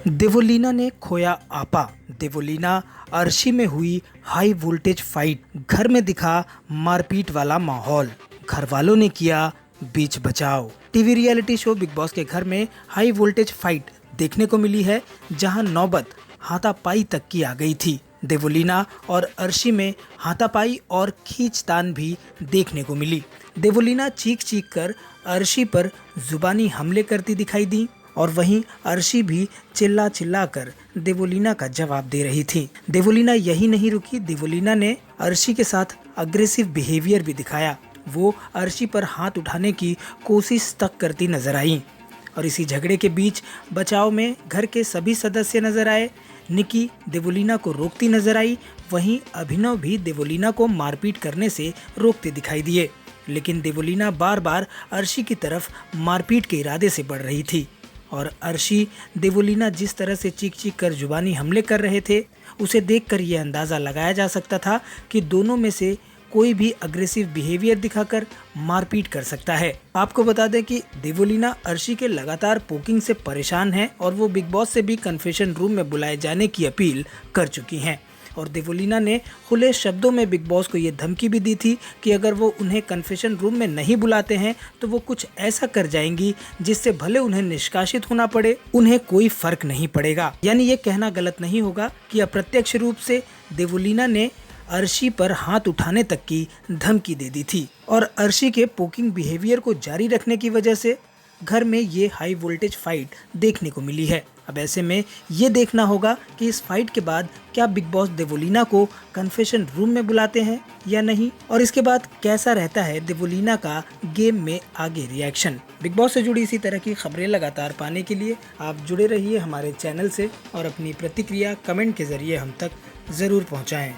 देवोलीना ने खोया आपा। देवोलीना अर्शी में हुई हाई वोल्टेज फाइट। घर में दिखा मारपीट वाला माहौल। घर वालों ने किया बीच बचाव। TV reality show big boss के घर में हाई वोल्टेज फाइट देखने को मिली है, जहां नौबत हाथापाई तक की आ गई थी। देवोलीना और अर्शी में हाथापाई और खींचतान भी देखने को मिली। देवोलीना चीख चीख कर अर्शी पर जुबानी हमले करती दिखाई दी और वहीं अर्शी भी चिल्ला चिल्ला कर देवोलीना का जवाब दे रही थी। देवोलीना यही नहीं रुकी, देवोलीना ने अर्शी के साथ अग्रेसिव बिहेवियर भी दिखाया। वो अर्शी पर हाथ उठाने की कोशिश तक करती नजर आई और इसी झगड़े के बीच बचाव में घर के सभी सदस्य नजर आए। निकी देवोलीना को रोकती नजर आई, वहीं अभिनव भी देवोलीना को मारपीट करने से रोकते दिखाई दिए, लेकिन देवोलीना बार बार अर्शी की तरफ मारपीट के इरादे से बढ़ रही थी और अर्शी देवोलीना जिस तरह से चीख चीख कर जुबानी हमले कर रहे थे, उसे देखकर यह अंदाज़ा लगाया जा सकता था कि दोनों में से कोई भी अग्रेसिव बिहेवियर दिखाकर मारपीट कर सकता है। आपको बता दें कि देवोलीना अर्शी के लगातार पोकिंग से परेशान है और वो बिग बॉस से भी कन्फेशन रूम में बुलाए जाने की अपील कर चुकी हैं और देवोलीना ने खुले शब्दों में बिग बॉस को ये धमकी भी दी थी कि अगर वो उन्हें कन्फेशन रूम में नहीं बुलाते हैं तो वो कुछ ऐसा कर जाएंगी जिससे भले उन्हें निष्कासित होना पड़े, उन्हें कोई फर्क नहीं पड़ेगा। यानी ये कहना गलत नहीं होगा कि अप्रत्यक्ष रूप से देवोलीना ने अर्शी पर हाथ उठाने तक की धमकी दे दी थी और अर्शी के पोकिंग बिहेवियर को जारी रखने की वजह से घर में ये हाई वोल्टेज फाइट देखने को मिली है। अब ऐसे में ये देखना होगा कि इस फाइट के बाद क्या बिग बॉस देवोलीना को कन्फेशन रूम में बुलाते हैं या नहीं, और इसके बाद कैसा रहता है देवोलीना का गेम में आगे रिएक्शन। बिग बॉस से जुड़ी इसी तरह की खबरें लगातार पाने के लिए आप जुड़े रहिए हमारे चैनल से और अपनी प्रतिक्रिया कमेंट के जरिए हम तक जरूर पहुँचाएँ।